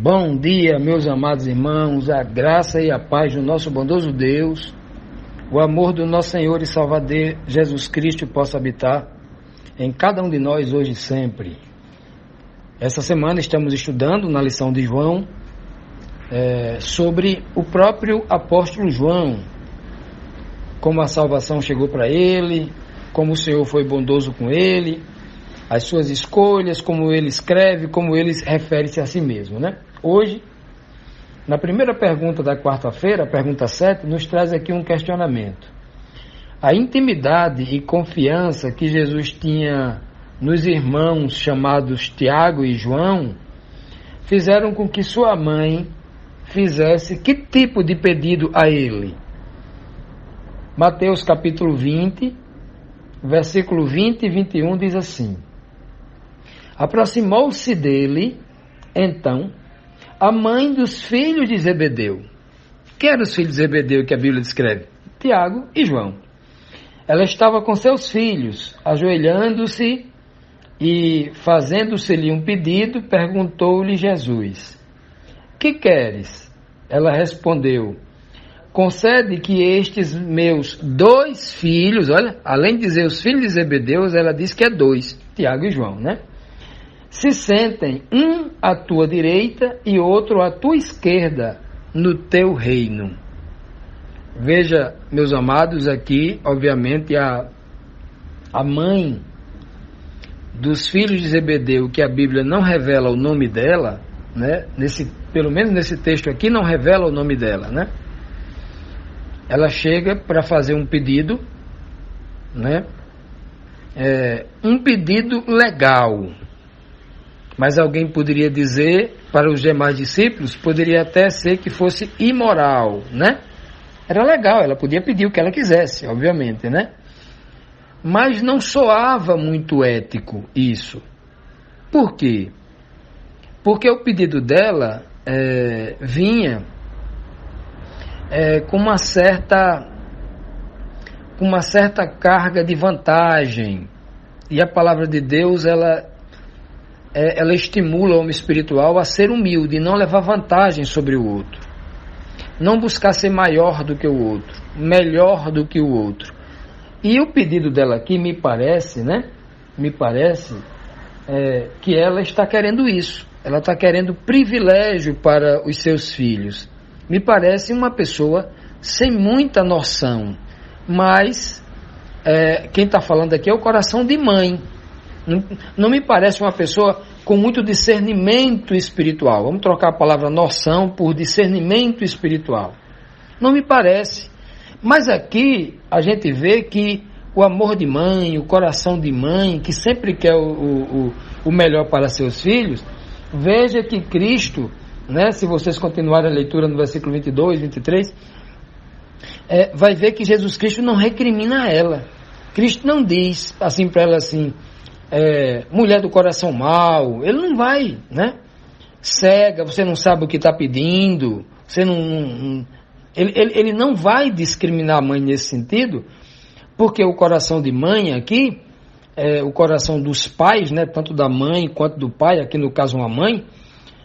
Bom dia, meus amados irmãos, a graça e a paz do nosso bondoso Deus, o amor do nosso Senhor e Salvador Jesus Cristo possa habitar em cada um de nós hoje e sempre. Essa semana estamos estudando na lição de João sobre o próprio apóstolo João, como a salvação chegou para ele, como o Senhor foi bondoso com ele, as suas escolhas, como ele escreve, como ele refere-se a si mesmo, né? Hoje, na primeira pergunta da quarta-feira, a pergunta 7, nos traz aqui um questionamento. A intimidade e confiança que Jesus tinha nos irmãos chamados Tiago e João fizeram com que sua mãe fizesse que tipo de pedido a ele? Mateus capítulo 20, versículo 20 e 21 diz assim: Aproximou-se dele, então, a mãe dos filhos de Zebedeu. Quem eram os filhos de Zebedeu que a Bíblia descreve? Tiago e João. Ela estava com seus filhos, ajoelhando-se e, fazendo-se-lhe um pedido, perguntou-lhe Jesus: Que queres? Ela respondeu: Concede que estes meus 2 filhos, olha, além de dizer os filhos de Zebedeu, ela diz que é 2, Tiago e João, né? Se sentem um à tua direita e outro à tua esquerda no teu reino. Veja, meus amados, aqui, obviamente, a mãe dos filhos de Zebedeu, que a Bíblia não revela o nome dela, né? Pelo menos nesse texto aqui, não revela o nome dela, né? Ela chega para fazer um pedido, né? Um pedido legal. Mas alguém poderia dizer, para os demais discípulos, poderia até ser que fosse imoral, né? Era legal, ela podia pedir o que ela quisesse, obviamente, né? Mas não soava muito ético isso. Por quê? Porque o pedido dela vinha com uma certa carga de vantagem. E a palavra de Deus, ela estimula o homem espiritual a ser humilde e não levar vantagem sobre o outro. Não buscar ser maior do que o outro, melhor do que o outro. E o pedido dela aqui me parece que ela está querendo isso. Ela está querendo privilégio para os seus filhos. Me parece uma pessoa sem muita noção. Mas quem está falando aqui é o coração de mãe. Não me parece uma pessoa com muito discernimento espiritual. Vamos trocar a palavra noção por discernimento espiritual. Não me parece. Mas aqui a gente vê que o amor de mãe, o coração de mãe, que sempre quer o melhor para seus filhos, veja que Cristo, né, se vocês continuarem a leitura no versículo 22, 23, vai ver que Jesus Cristo não recrimina ela. Cristo não diz assim para ela assim: mulher do coração mau. Ele não vai, né? Cega, você não sabe o que está pedindo, você não... Ele não vai discriminar a mãe nesse sentido, porque o coração de mãe aqui, o coração dos pais, né, tanto da mãe quanto do pai, aqui no caso uma mãe,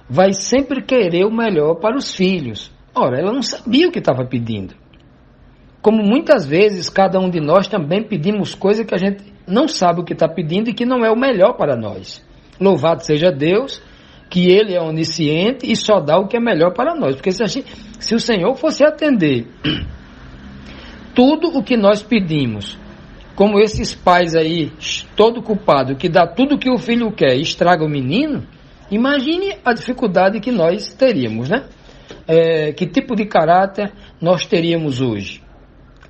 vai sempre querer o melhor para os filhos. Ora, ela não sabia o que estava pedindo. Como muitas vezes cada um de nós também pedimos coisas que a gente não sabe o que está pedindo e que não é o melhor para nós. Louvado seja Deus, que Ele é onisciente e só dá o que é melhor para nós. Porque se o Senhor fosse atender tudo o que nós pedimos, como esses pais aí, todo culpado, que dá tudo o que o filho quer e estraga o menino, imagine a dificuldade que nós teríamos, né? Que tipo de caráter nós teríamos hoje?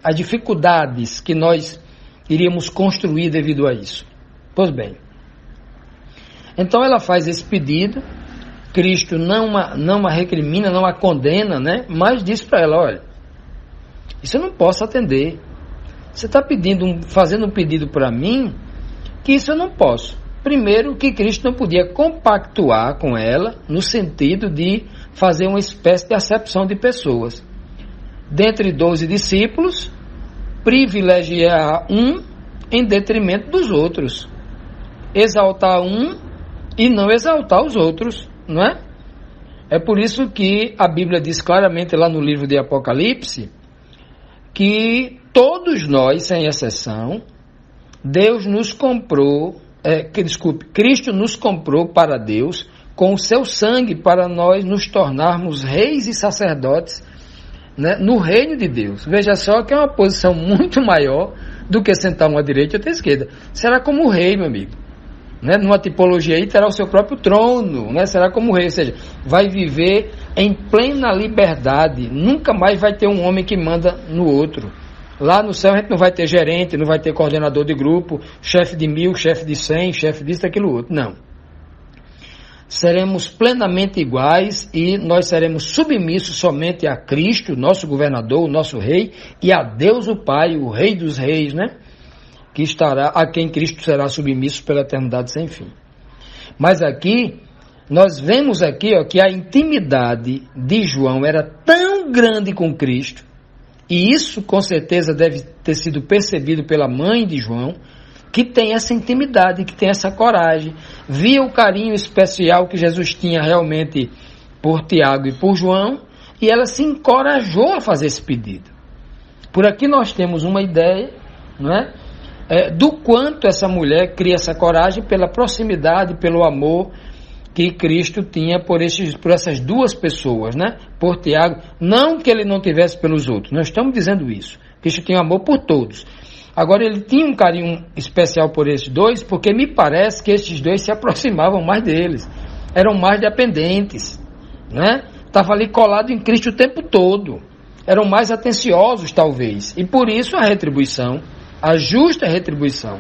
As dificuldades que nós iríamos construir devido a isso. Pois bem, então ela faz esse pedido, Cristo não a recrimina, não a condena, né? Mas diz para ela: olha, isso eu não posso atender. Você está fazendo um pedido para mim, que isso eu não posso. Primeiro, que Cristo não podia compactuar com ela, no sentido de fazer uma espécie de acepção de pessoas. Dentre 12 discípulos, privilegiar um em detrimento dos outros. Exaltar um e não exaltar os outros, não é? É por isso que a Bíblia diz claramente lá no livro de Apocalipse que todos nós, sem exceção, Deus nos comprou, Cristo nos comprou para Deus com o seu sangue para nós nos tornarmos reis e sacerdotes, né, no reino de Deus. Veja só que é uma posição muito maior do que sentar uma à direita e outra à esquerda. Será como rei, meu amigo. Né? Numa tipologia aí terá o seu próprio trono, né? Será como rei, ou seja, vai viver em plena liberdade, nunca mais vai ter um homem que manda no outro. Lá no céu a gente não vai ter gerente, não vai ter coordenador de grupo, chefe de 1000, chefe de 100, chefe disso, daquilo outro, não. Seremos plenamente iguais e nós seremos submissos somente a Cristo, nosso governador, o nosso rei, e a Deus o Pai, o Rei dos Reis, né? Que estará, a quem Cristo será submisso pela eternidade sem fim. Mas aqui, nós vemos aqui, ó, que a intimidade de João era tão grande com Cristo, e isso com certeza deve ter sido percebido pela mãe de João, que tem essa intimidade, que tem essa coragem, via o carinho especial que Jesus tinha realmente por Tiago e por João, e ela se encorajou a fazer esse pedido. Por aqui nós temos uma ideia, não é? Do quanto essa mulher cria essa coragem pela proximidade, pelo amor que Cristo tinha por essas duas pessoas, né? Por Tiago, não que ele não tivesse pelos outros, nós estamos dizendo isso. Cristo tinha amor por todos. Agora ele tinha um carinho especial por esses dois, porque me parece que esses dois se aproximavam mais deles, eram mais dependentes, né? Estavam ali colados em Cristo o tempo todo, eram mais atenciosos talvez, e por isso a retribuição, a justa retribuição.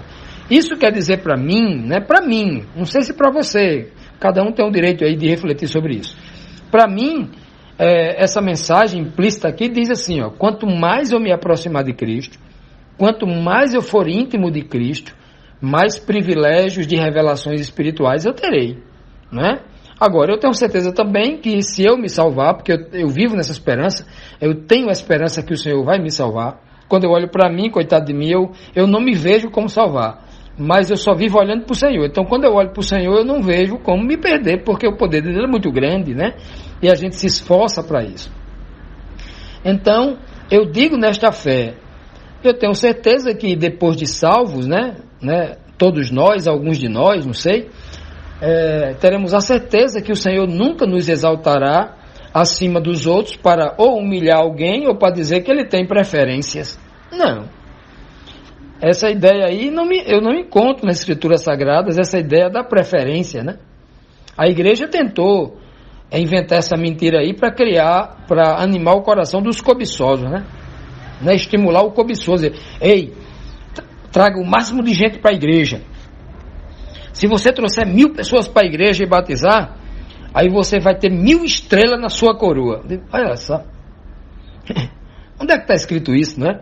Isso quer dizer para mim, né? Para mim, não sei se para você, cada um tem o direito aí de refletir sobre isso. Para mim, essa mensagem implícita aqui diz assim, ó, quanto mais eu me aproximar de Cristo, quanto mais eu for íntimo de Cristo, mais privilégios de revelações espirituais eu terei, né? Agora, eu tenho certeza também que se eu me salvar, porque eu vivo nessa esperança, eu tenho a esperança que o Senhor vai me salvar. Quando eu olho para mim, coitado de mim, eu não me vejo como salvar, mas eu só vivo olhando para o Senhor. Então, quando eu olho para o Senhor, eu não vejo como me perder, porque o poder dele é muito grande, né? E a gente se esforça para isso. Então, eu digo nesta fé, eu tenho certeza que depois de salvos, né, todos nós, alguns de nós, não sei, teremos a certeza que o Senhor nunca nos exaltará acima dos outros para ou humilhar alguém ou para dizer que ele tem preferências. Não. Essa ideia aí eu não encontro nas Escrituras Sagradas, essa ideia da preferência, né? A igreja tentou inventar essa mentira aí para animar o coração dos cobiçosos, né? Estimular o cobiçoso. Ei, traga o máximo de gente para a igreja. Se você trouxer 1000 pessoas para a igreja e batizar, aí você vai ter 1000 estrelas na sua coroa. Olha só. Onde é que está escrito isso, né?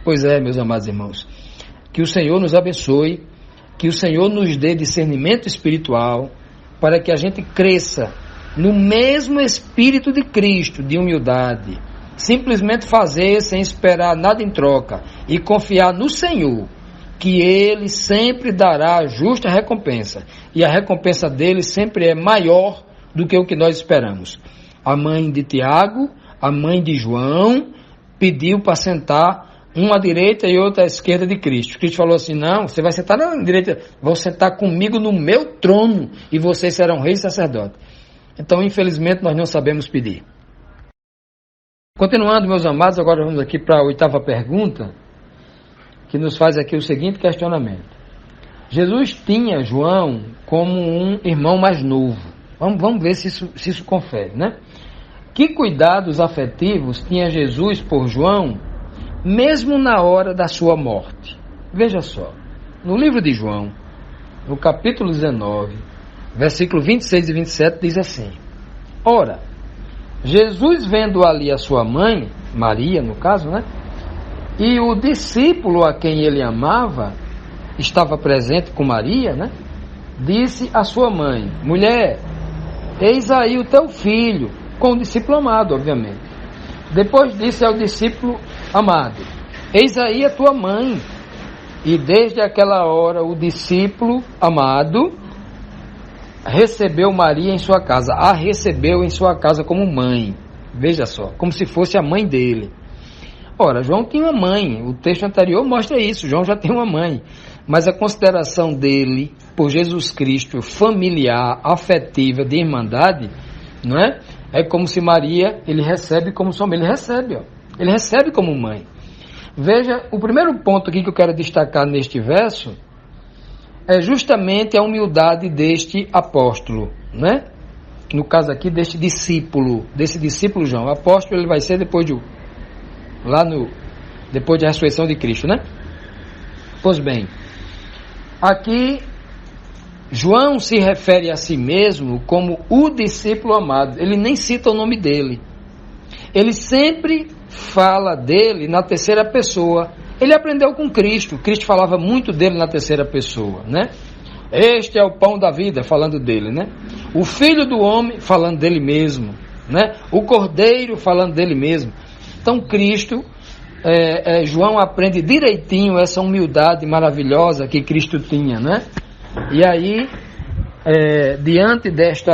Pois é, meus amados irmãos. Que o Senhor nos abençoe, que o Senhor nos dê discernimento espiritual, para que a gente cresça no mesmo espírito de Cristo, de humildade. Simplesmente fazer sem esperar nada em troca e confiar no Senhor, que Ele sempre dará a justa recompensa. E a recompensa dele sempre é maior do que o que nós esperamos. A mãe de Tiago, a mãe de João, pediu para sentar uma à direita e outra à esquerda de Cristo. Cristo falou assim, não, você vai sentar na direita, vão sentar comigo no meu trono e vocês serão reis e sacerdotes. Então, infelizmente, nós não sabemos pedir. Continuando, meus amados, agora vamos aqui para a 8ª pergunta, que nos faz aqui o seguinte questionamento. Jesus tinha João como um irmão mais novo. Vamos ver se isso confere, né? Que cuidados afetivos tinha Jesus por João, mesmo na hora da sua morte? Veja só, no livro de João, no capítulo 19, versículo 26 e 27, diz assim: ora, Jesus vendo ali a sua mãe, Maria no caso, né? E o discípulo a quem ele amava estava presente com Maria, né? Disse à sua mãe: mulher, eis aí o teu filho, com o discípulo amado, obviamente. Depois disse ao discípulo amado: eis aí a tua mãe. E desde aquela hora o discípulo amado recebeu Maria em sua casa, a recebeu em sua casa como mãe, veja só, como se fosse a mãe dele. Ora, João tinha uma mãe, o texto anterior mostra isso, João já tem uma mãe, mas a consideração dele por Jesus Cristo, familiar, afetiva, de irmandade, não é? É como se Maria, ele recebe como sua mãe, ele recebe como mãe. Veja, o primeiro ponto aqui que eu quero destacar neste verso é justamente a humildade deste apóstolo, né? No caso aqui, desse discípulo João. O apóstolo ele vai ser depois depois da ressurreição de Cristo, né? Pois bem, aqui João se refere a si mesmo como o discípulo amado. Ele nem cita o nome dele. Ele sempre fala dele na terceira pessoa. Ele aprendeu com Cristo. Cristo falava muito dele na terceira pessoa, né? Este é o pão da vida, falando dele, né? O filho do homem, falando dele mesmo, né? O cordeiro, falando dele mesmo. Então Cristo, João aprende direitinho essa humildade maravilhosa que Cristo tinha, né? E aí, diante deste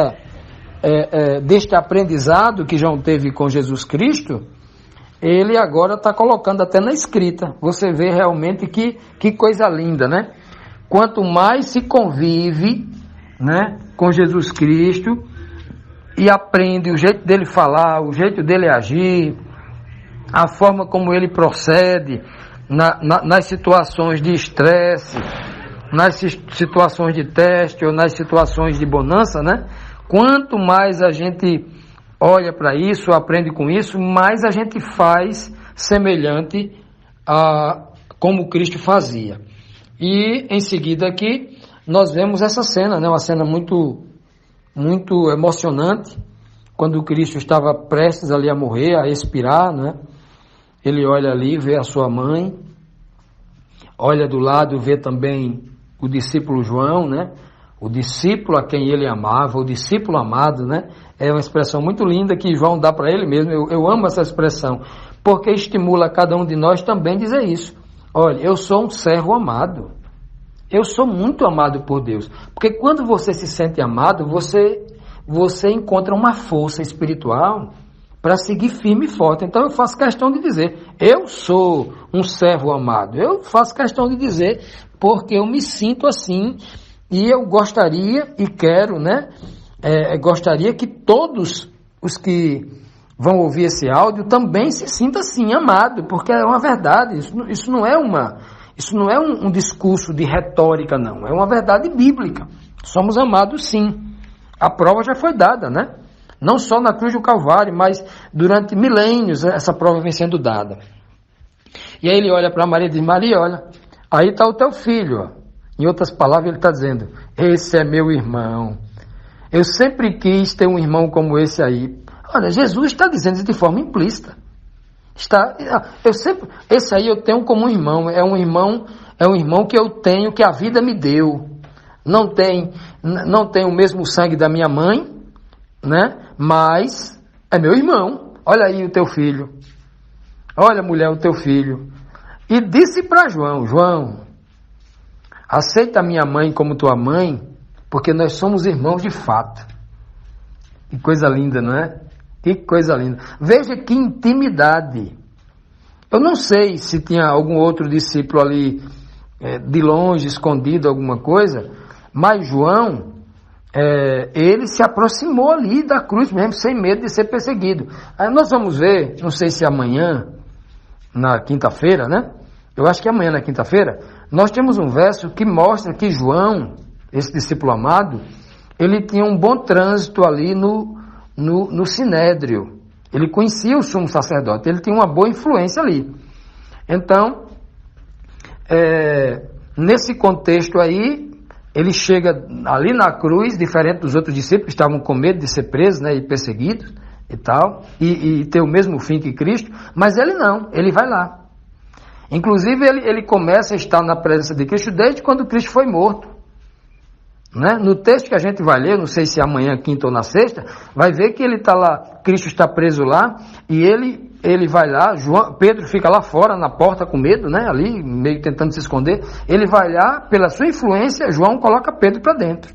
aprendizado que João teve com Jesus Cristo, ele agora está colocando até na escrita. Você vê realmente que coisa linda, né? Quanto mais se convive, né, com Jesus Cristo e aprende o jeito dele falar, o jeito dele agir, a forma como ele procede nas situações de estresse, nas situações de teste ou nas situações de bonança, né? Quanto mais a gente olha para isso, aprende com isso, mais a gente faz semelhante a como Cristo fazia. E em seguida aqui nós vemos essa cena, né? Uma cena muito, muito emocionante, quando Cristo estava prestes ali a morrer, a expirar, né? Ele olha ali, vê a sua mãe, olha do lado, vê também o discípulo João, né? O discípulo a quem ele amava, o discípulo amado, né? É uma expressão muito linda que João dá para ele mesmo. Eu amo essa expressão, porque estimula cada um de nós também dizer isso. Olha, eu sou um servo amado. Eu sou muito amado por Deus. Porque quando você se sente amado, você encontra uma força espiritual para seguir firme e forte. Então eu faço questão de dizer, eu sou um servo amado. Eu faço questão de dizer, porque eu me sinto assim, e eu gostaria e quero, né? Gostaria que todos os que vão ouvir esse áudio também se sintam assim, amado, porque é uma verdade. Isso não é um discurso de retórica, não. É uma verdade bíblica. Somos amados, sim. A prova já foi dada, né? Não só na cruz do Calvário, mas durante milênios essa prova vem sendo dada. E aí ele olha para Maria e diz, Maria, olha, aí está o teu filho. Ó. Em outras palavras, ele está dizendo, esse é meu irmão. Eu sempre quis ter um irmão como esse aí. Olha, Jesus está dizendo isso de forma implícita. Esse aí eu tenho como irmão. É um irmão que eu tenho, que a vida me deu. Não tem o mesmo sangue da minha mãe, né? Mas é meu irmão. Olha aí o teu filho. Olha, mulher, o teu filho. E disse para João, João, aceita a minha mãe como tua mãe, porque nós somos irmãos de fato. Que coisa linda, não é? Que coisa linda. Veja que intimidade. Eu não sei se tinha algum outro discípulo ali, de longe, escondido, alguma coisa, mas João, ele se aproximou ali da cruz mesmo, sem medo de ser perseguido. Aí nós vamos ver, não sei se amanhã, na quinta-feira, né? Eu acho que amanhã, na quinta-feira, nós temos um verso que mostra que João, esse discípulo amado, ele tinha um bom trânsito ali no Sinédrio. Ele conhecia o sumo sacerdote, ele tinha uma boa influência ali. Então, nesse contexto aí, ele chega ali na cruz, diferente dos outros discípulos que estavam com medo de ser presos, né, e perseguidos e tal, e ter o mesmo fim que Cristo, mas ele não, ele vai lá. Inclusive, ele começa a estar na presença de Cristo desde quando Cristo foi morto. Né? No texto que a gente vai ler, não sei se é amanhã, quinta ou na sexta, vai ver que ele está lá, Cristo está preso lá, e ele vai lá, Pedro fica lá fora, na porta com medo, né? Ali, meio tentando se esconder. Ele vai lá, pela sua influência, João coloca Pedro para dentro.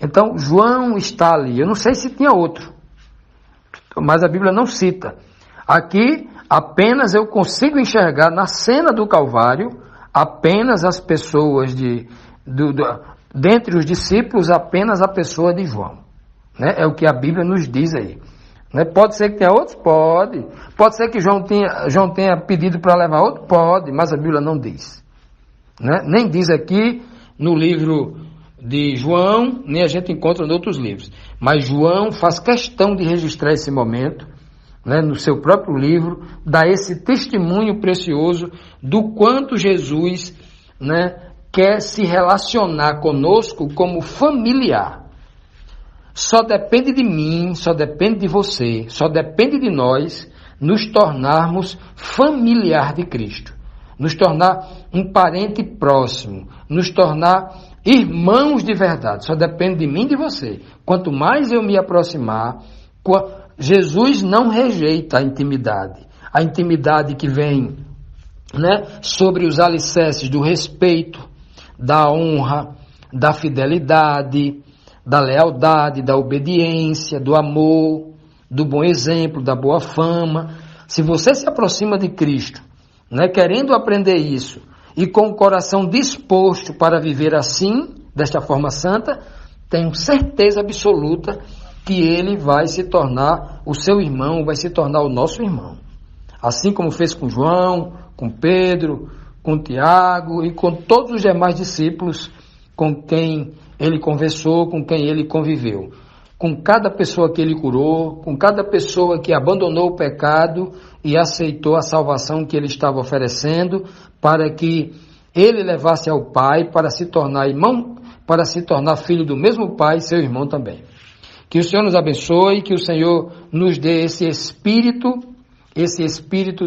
Então, João está ali. Eu não sei se tinha outro, mas a Bíblia não cita. Aqui, apenas eu consigo enxergar na cena do Calvário, apenas as pessoas dentre os discípulos, apenas a pessoa de João. Né? É o que a Bíblia nos diz aí. Né? Pode ser que tenha outros? Pode. Pode ser que João tenha pedido para levar outro? Pode, mas a Bíblia não diz. Né? Nem diz aqui no livro de João, nem a gente encontra em outros livros. Mas João faz questão de registrar esse momento, né, no seu próprio livro, dá esse testemunho precioso do quanto Jesus, né, quer se relacionar conosco como familiar. Só depende de mim, só depende de você, só depende de nós nos tornarmos familiar de Cristo, nos tornar um parente próximo, nos tornar irmãos de verdade. Só depende de mim e de você. Quanto mais eu me aproximar, Jesus não rejeita a intimidade que vem, né, sobre os alicerces do respeito, da honra, da fidelidade, da lealdade, da obediência, do amor, do bom exemplo, da boa fama. Se você se aproxima de Cristo, né, querendo aprender isso, e com o coração disposto para viver assim, desta forma santa, tenho certeza absoluta que ele vai se tornar o seu irmão, vai se tornar o nosso irmão. Assim como fez com João, com Pedro, com Tiago e com todos os demais discípulos com quem ele conversou, com quem ele conviveu. Com cada pessoa que ele curou, com cada pessoa que abandonou o pecado e aceitou a salvação que ele estava oferecendo, para que ele levasse ao Pai, para se tornar irmão, para se tornar filho do mesmo Pai, seu irmão também. Que o Senhor nos abençoe, que o Senhor nos dê esse espírito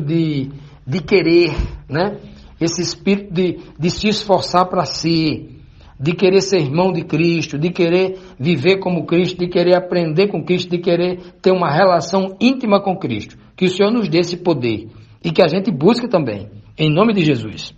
de querer, né? Esse espírito de se esforçar para si, de querer ser irmão de Cristo, de querer viver como Cristo, de querer aprender com Cristo, de querer ter uma relação íntima com Cristo. Que o Senhor nos dê esse poder e que a gente busque também, em nome de Jesus.